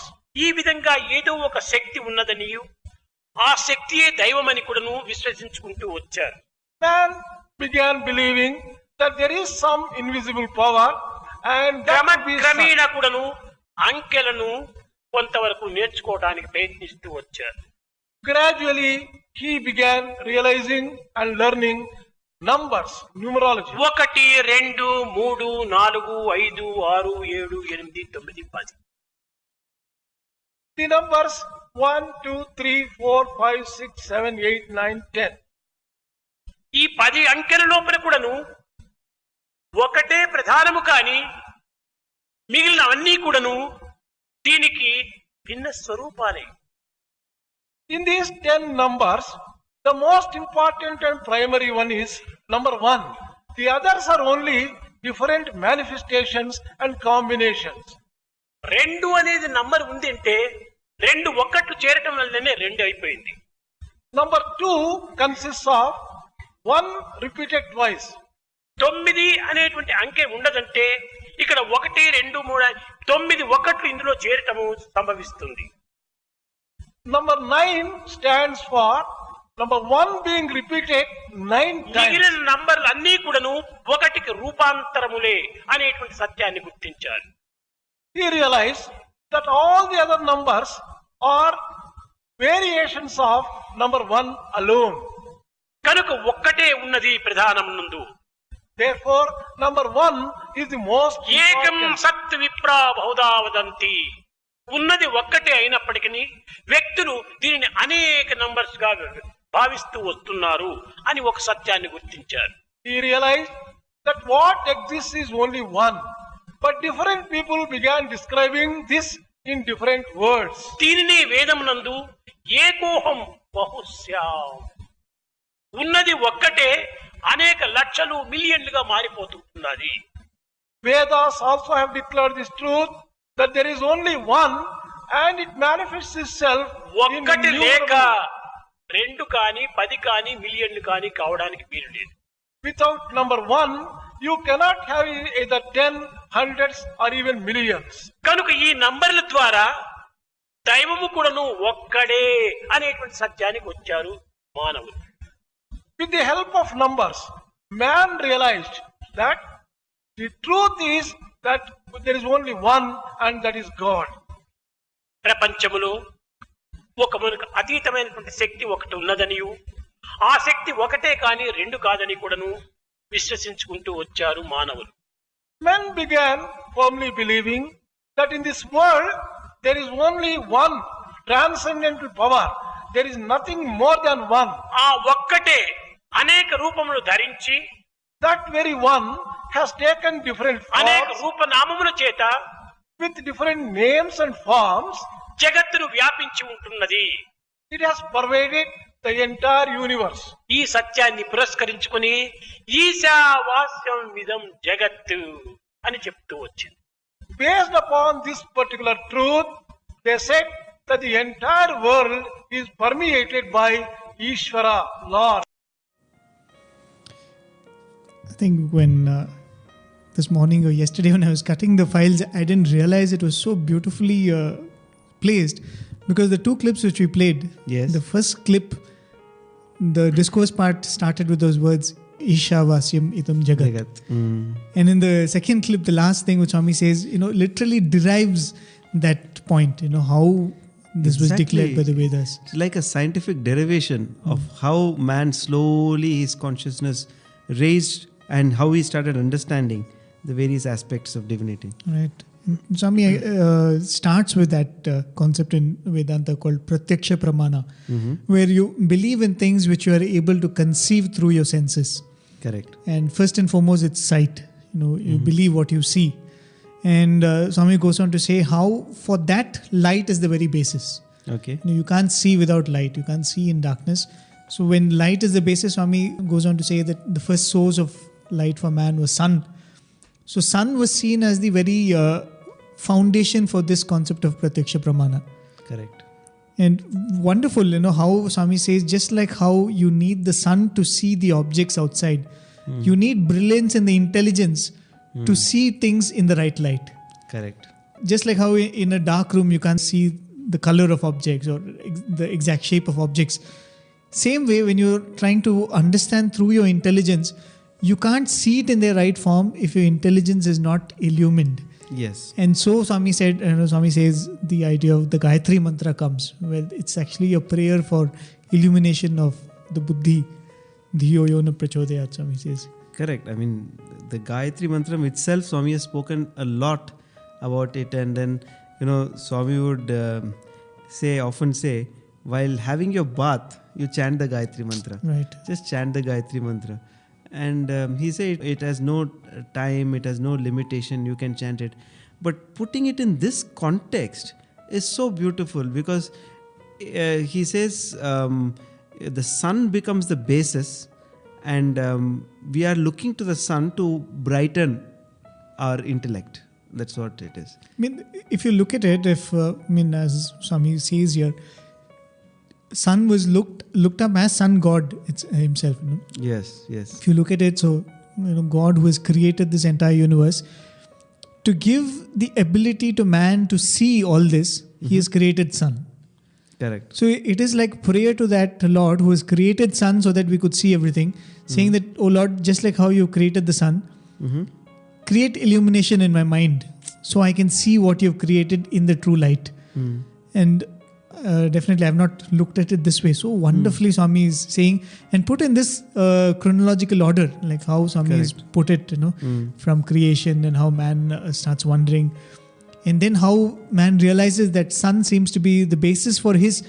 ఈ విధంగా ఏదో ఒక శక్తి ఉన్నదనియు ఆ శక్తియే దైవమని కూడాను విశ్వసించుకుంటూ వచ్చారు. Man began believing that there is some invisible power, and that would be క్రమేణ కూడాను అంకెలను కొంతవరకు నేర్చుకోవడానికి ప్రయత్నిస్తూ వచ్చారు. Gradually he began realizing and learning numbers, numerology. 1, 2, 3, 4, 5, 6, 7, 8, 9, 10. The numbers 1, 2, 3, 4, 5, 6, 7, 8, 9, 10. ఈ 10 అంకెల లోపల కూడాను ఒకటే ప్రధానము కాని మిగిలిన అన్నీ కూడాను దీనికి భిన్న స్వరూపాలే. In these 10 numbers, the most important and primary one is number 1. The others are only different manifestations and combinations. 2 అనేది నంబర్ ఉంది అంటే 2 ఒక్కట్లు చేరటం వల్లనే 2 అయిపోయింది. Number 2 consists of 1 repeated twice. 9 అనేటువంటి అంకె ఉండదంటే ఇక్కడ 1, 2, 3 9 ఒక్కట్లు ఇందులో చేరటము సంభవిస్తుంది. Number 9 stands for number 1 being repeated 9 times. మిగిలిన నంబర్లు అన్నీ కూడాను ఒకటికి రూపాంతరములే అనేటువంటి సత్యాన్ని గుర్తించారు. He realized that all the other numbers are variations of number 1 alone. కనుక ఒక్కటే ఉన్నది ప్రధానం నందు. Therefore, number 1 is the most ఏకం important. సత్ విప్రా బహుదా వదంతి. ఉన్నది ఒక్కటే అయినప్పటికీ వ్యక్తులు దీనిని అనేక నంబర్స్ గా భావిస్తూ వస్తున్నారు అని ఒక సత్యాన్ని గుర్తించారు. He realized that what exists is only one, but different people began describing this in different words. దీనిని వేదమునందు ఏకోహం బహుశ్యాం, ఉన్నది ఒక్కటే అనేక లక్షలు మిలియన్లుగా మారిపోతున్నది. Vedas also have declared this truth, that there is only one and it manifests itself in ఒక్కటి లేక innumerable. 2 కానీ 10 కానీ మిలియన్లు కానీ కావడానికి వీలు లేదు. Without number 1, you cannot have either 10, hundreds or even millions. కనుక ఈ నంబర్ల ద్వారా దైవము కూడాను ఒక్కడే అనేటువంటి సత్యానికి వచ్చారు మానవులు. With the help of numbers, man realized that the truth is that there is only one and that is God. ప్రపంచములో ఒక మనకు అతీతమైనటువంటి శక్తి ఒకటి ఉన్నదనియు ఆ శక్తి ఒకటే కానీ 2 కాదని కూడాను విశ్వసించుకుంటూ వచ్చారు మానవులు. Men began firmly believing that in this world there is only one transcendental power. There is nothing more than one. ఆ ఒక్కటే అనేక రూపములు ధరించి That very one has taken different అనేక forms రూపనామముల చేత with different names and forms. జగత్తును వ్యాపించి ఉంటున్నది. It has pervaded the entire universe. ఈ సత్యాన్ని పురస్కరించుకుని ఈశావాస్యం విధం జగత్తు అని చెప్తూ వచ్చింది. Based upon this particular truth, they said that the entire world is permeated by Ishvara, Lord. I think when this morning or yesterday when I was cutting the files, I didn't realize it was so beautifully placed, because the 2 clips which we played, Yes. the first clip, the discourse part started with those words, Ishavasyam itam jagat. And in the second clip, the last thing which Swami says, literally derives that point, how this was declared by the Vedas. It's like a scientific derivation of how man slowly his consciousness raised and how he started understanding the various aspects of divinity. Right. Swami starts with that concept in Vedanta called Pratyaksha Pramana, where you believe in things which you are able to conceive through your senses. Correct. And first and foremost, it's sight. You believe what you see. And Swami goes on to say how for that light is the very basis. Okay. You can't see without light. You can't see in darkness. So when light is the basis, Swami goes on to say that the first source of light for man was sun. So sun was seen as the very foundation for this concept of Pratyaksha Pramana. Correct. And wonderful, how Swami says, just like how you need the sun to see the objects outside, you need brilliance and the intelligence to see things in the right light. Correct. Just like how in a dark room you can't see the color of objects or the exact shape of objects. Same way, when you're trying to understand through your intelligence, you can't see it in their right form if your intelligence is not illumined. Yes. And so Swami said, Swami says the idea of the Gayatri Mantra comes, where it's actually a prayer for illumination of the Buddhi. Dhiyo yo na prachodayat, Swami says. Correct. I mean, the Gayatri Mantra itself, Swami has spoken a lot about it. And then, Swami would often say, while having your bath, you chant the Gayatri Mantra. Right. Just chant the Gayatri Mantra. And he said it has no time, it has no limitation, you can chant it. But putting it in this context is so beautiful because he says the sun becomes the basis and we are looking to the sun to brighten our intellect. That's what it is. I mean, if you look at it, as Swami says here, sun was looked up as sun god himself. Yes. If you look at it, so God who has created this entire universe, to give the ability to man to see all this, he has created sun. Correct. So it is like prayer to that Lord who has created sun so that we could see everything, saying that, oh Lord, just like how you created the sun, create illumination in my mind so I can see what you've created in the true light. And definitely I have not looked at it this way. So wonderfully Swami is saying, and put in this chronological order, like how Swami has put it, from creation and how man starts wandering. And then how man realizes that sun seems to be the basis for his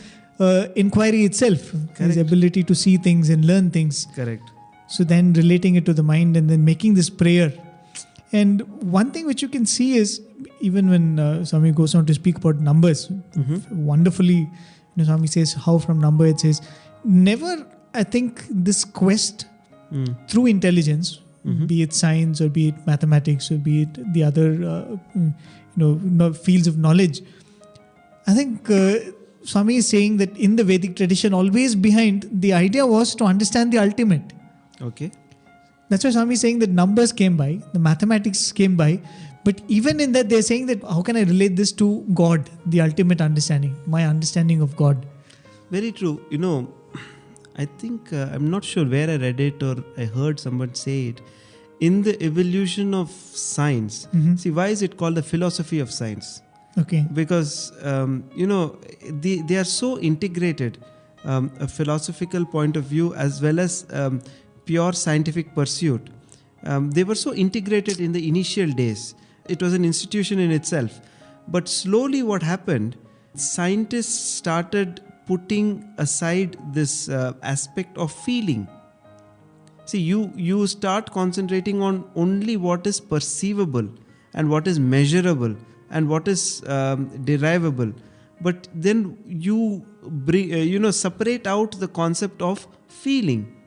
inquiry itself. Correct. His ability to see things and learn things. Correct. So then relating it to the mind and then making this prayer. And one thing which you can see is, even when Swami goes on to speak about numbers, wonderfully, Swami says how from number it says, never, I think, this quest through intelligence, be it science or be it mathematics or be it the other fields of knowledge. I think Swami is saying that in the Vedic tradition, always behind the idea was to understand the ultimate. Okay. That's why Swami is saying that numbers came by, the mathematics came by, but even in that they're saying that how can I relate this to God, the ultimate understanding, my understanding of God. Very true. I think, I'm not sure where I read it or I heard someone say it. In the evolution of science, see, why is it called the philosophy of science? Okay. Because, they are so integrated, a philosophical point of view as well as pure scientific pursuit. They were so integrated in the initial days. It was an institution in itself. But slowly what happened, scientists started putting aside this aspect of feeling. See, you start concentrating on only what is perceivable and what is measurable and what is derivable. But then you bring, separate out the concept of feeling.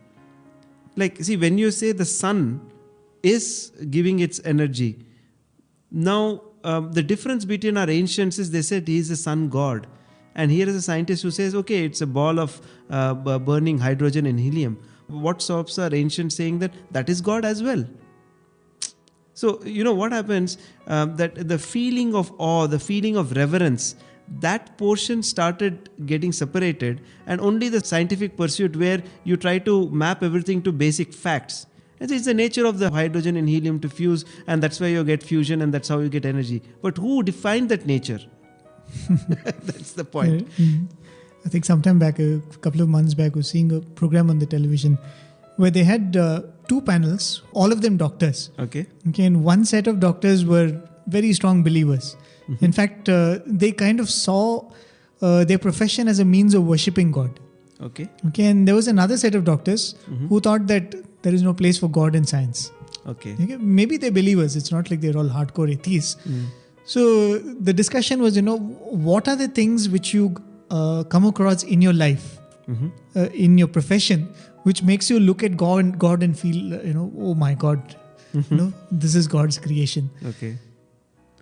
Like, see, when you say the sun is giving its energy, now the difference between our ancients is they said he is the sun god. And here is a scientist who says, okay, it's a ball of burning hydrogen and helium. What stops our ancients saying that is God as well? So, what happens, that the feeling of awe, the feeling of reverence, that portion started getting separated, and only the scientific pursuit where you try to map everything to basic facts. And it's the nature of the hydrogen and helium to fuse, and that's why you get fusion, and that's how you get energy. But who defined that nature? That's the point. I think sometime back, a couple of months back, I was seeing a program on the television where they had 2 panels, all of them doctors. Okay. And one set of doctors were very strong believers. In fact, they kind of saw their profession as a means of worshipping God. Okay. And there was another set of doctors who thought that there is no place for God in science. Okay. Maybe they're believers. It's not like they're all hardcore atheists. So the discussion was, what are the things which you come across in your life, in your profession, which makes you look at God and feel, oh my God, this is God's creation. Okay.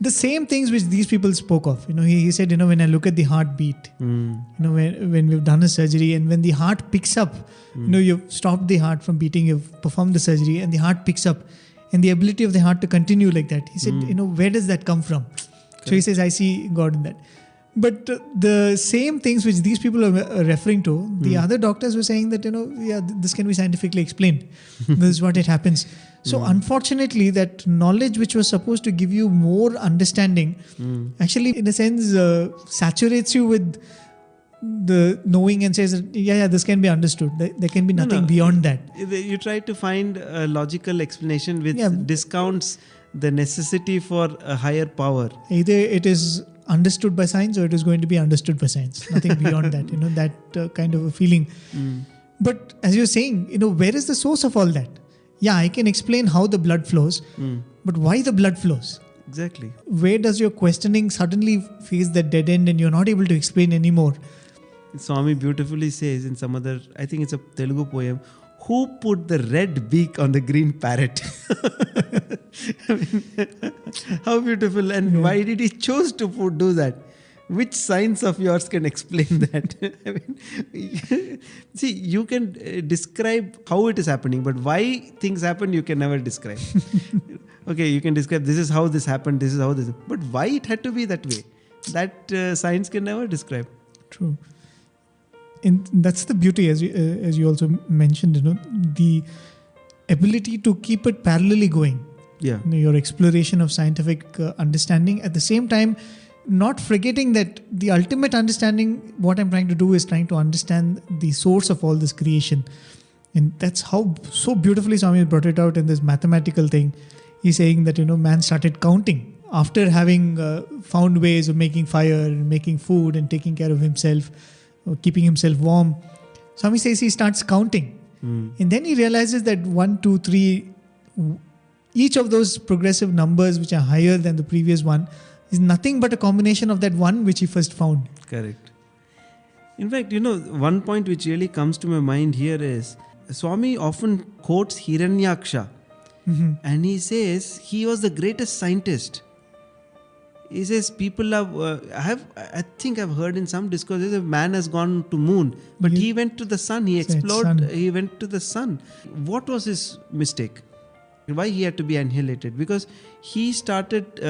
The same things which these people spoke of. He said, when I look at the heartbeat, when we've done a surgery and when the heart picks up, you've stopped the heart from beating, you've performed the surgery and the heart picks up, and the ability of the heart to continue like that. He said, where does that come from? So he says, I see God in that. But the same things which these people are referring to, the other doctors were saying that, this can be scientifically explained. This is what it happens. So unfortunately, that knowledge which was supposed to give you more understanding, actually in a sense saturates you with the knowing and says, this can be understood. There can be nothing beyond that. You try to find a logical explanation which discounts the necessity for a higher power. Either it is understood by science or it is going to be understood by science. Nothing beyond that, that kind of a feeling. But as you're saying, where is the source of all that? Yeah, I can explain how the blood flows, but why the blood flows? Exactly. Where does your questioning suddenly face the dead end and you're not able to explain anymore? Swami beautifully says in some other, I think it's a Telugu poem, who put the red beak on the green parrot? How beautiful. And why did he choose to do that? Which science of yours can explain that? See, you can describe how it is happening, but why things happen, you can never describe. Okay, you can describe this is how this happened, this is how this, but why it had to be that way? That science can never describe. True. And that's the beauty, as you also mentioned, the ability to keep it parallelly going. Yeah. Your exploration of scientific understanding, at the same time, not forgetting that the ultimate understanding, what I'm trying to do is trying to understand the source of all this creation. And that's how so beautifully Swami brought it out in this mathematical thing. He's saying that, man started counting after having found ways of making fire, making food and taking care of himself, keeping himself warm. Swami says he starts counting. And then he realizes that 1, 2, 3, each of those progressive numbers which are higher than the previous one is nothing but a combination of that one which he first found. Correct. In fact, one point which really comes to my mind here is Swami often quotes Hiranyaksha, and he says he was the greatest scientist. He says people I think I've heard in some discourses a man has gone to moon, but he went to the sun, he explored, he went to the sun. What was his mistake? Why he had to be annihilated? Because he started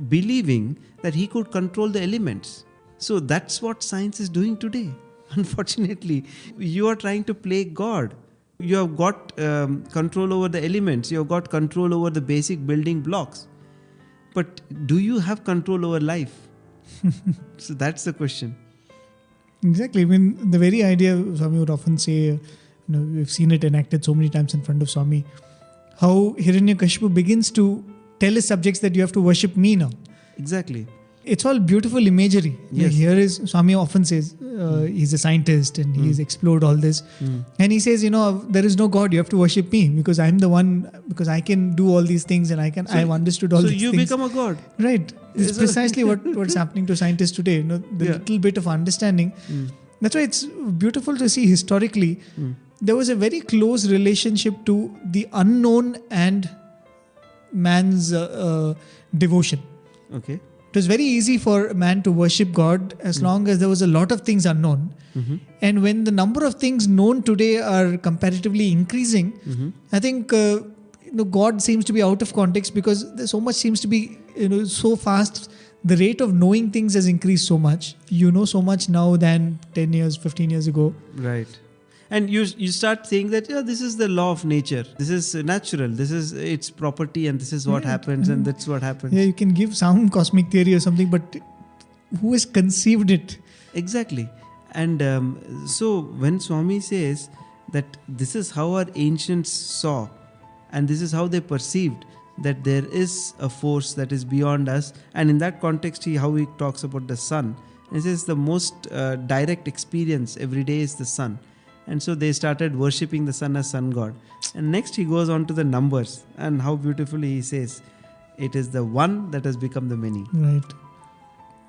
believing that he could control the elements. So that's what science is doing today. Unfortunately, you are trying to play God. You have got control over the elements. You have got control over the basic building blocks. But do you have control over life? So that's the question. Exactly. I mean, the very idea, Swami would often say, we've seen it enacted so many times in front of Swami, how Hiranyakashipu begins to tell his subjects that you have to worship me now. Exactly. It's all beautiful imagery. Yes. Here is, Swami often says, he's a scientist and he's explored all this. And he says, there is no God, you have to worship me because I'm the one, because I can do all these things and I've understood all these things. So you become a God. Right. It's precisely what's happening to scientists today. The little bit of understanding. That's why it's beautiful to see historically, there was a very close relationship to the unknown and man's devotion. Okay. It was very easy for a man to worship God as long as there was a lot of things unknown. And when the number of things known today are comparatively increasing, I think God seems to be out of context because there so much seems to be so fast. The rate of knowing things has increased so much. You know so much now than 10 years, 15 years ago. Right. And you start saying that this is the law of nature. This is natural. This is its property, and this is what happens, and that's what happens. Yeah, you can give some cosmic theory or something, but who has conceived it? Exactly. And so when Swami says that this is how our ancients saw, and this is how they perceived that there is a force that is beyond us, and in that context how he talks about the sun, and he says the most direct experience every day is the sun. And so they started worshipping the sun as sun god. And next he goes on to the numbers, and how beautifully he says it is the one that has become the many. Right.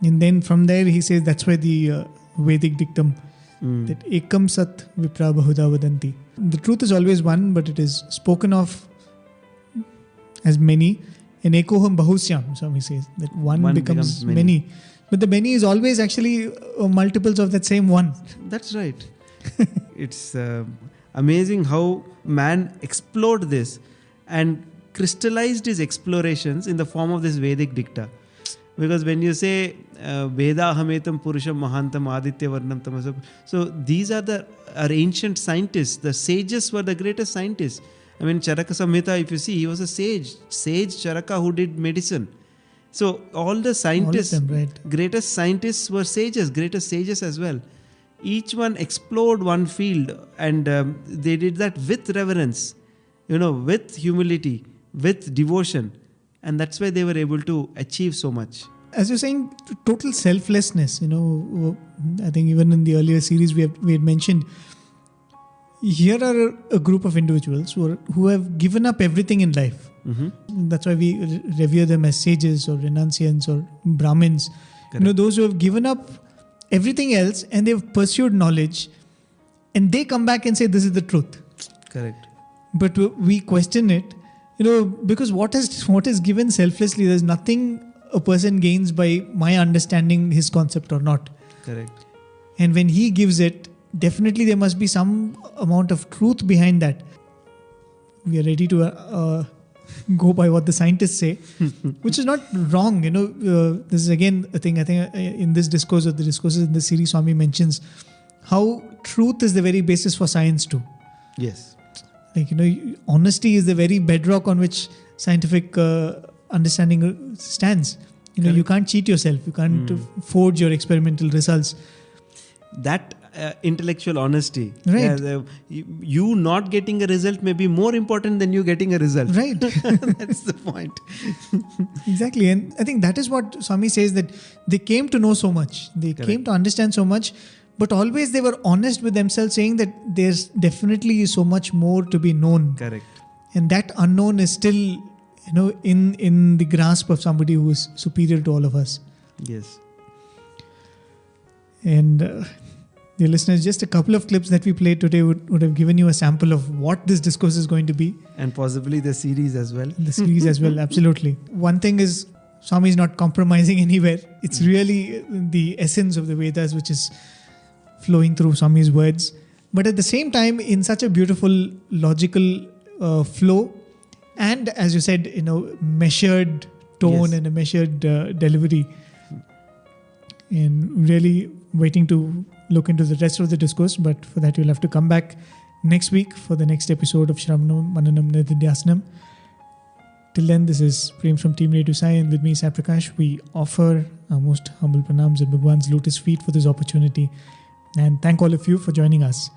And then from there he says that's why the Vedic dictum that ekam sat vipra bahuda vadanti. The truth is always one, but it is spoken of as many. And ekoham bahusyam, so he says that one becomes many. But the many is always actually multiples of that same one. That's right. It's amazing how man explored this and crystallized his explorations in the form of this Vedic dicta. Because when you say Veda hametam purusham mahantam aditya varnam tamasam, so these are our ancient scientists. The sages were the greatest scientists. I mean, Charaka Samhita, if you see, he was a sage Charaka who did medicine. So all the scientists, all of them, right. Greatest scientists were sages, greatest sages as well. Each one explored one field, and they did that with reverence, with humility, with devotion. And that's why they were able to achieve so much. As you're saying, total selflessness, I think even in the earlier series we had mentioned, here are a group of individuals who have given up everything in life. Mm-hmm. That's why we revere them as sages or renunciants or Brahmins. Correct. Those who have given up everything else and they've pursued knowledge, and they come back and say this is the truth. Correct. But we question it, because what is given selflessly, there's nothing a person gains by my understanding his concept or not. Correct. And when he gives it, definitely there must be some amount of truth behind that. We are ready to go by what the scientists say, which is not wrong. This is again a thing I think in this discourse or the discourses in this series, Swami mentions how truth is the very basis for science too. Yes. Honesty is the very bedrock on which scientific understanding stands. You can't cheat yourself. You can't forge your experimental results. That intellectual honesty. Right. You not getting a result may be more important than you getting a result. Right. That's the point. Exactly. And I think that is what Swami says, that they came to know so much. They came to understand so much. But always they were honest with themselves, saying that there's definitely so much more to be known. Correct. And that unknown is still, in the grasp of somebody who is superior to all of us. Yes. And dear listeners, just a couple of clips that we played today would have given you a sample of what this discourse is going to be. And possibly the series as well. The series as well, absolutely. One thing is, Swami is not compromising anywhere. It's really the essence of the Vedas which is flowing through Swami's words. But at the same time, in such a beautiful, logical flow, and as you said, measured tone and a measured delivery. And really waiting to look into the rest of the discourse, but for that you'll have to come back next week for the next episode of Shravanam Mananam Nidhidhyasanam. Till then, this is Prem from Team Radio Sai, and with me, Sai Prakash. We offer our most humble pranams at Bhagawan's lotus feet for this opportunity, and thank all of you for joining us.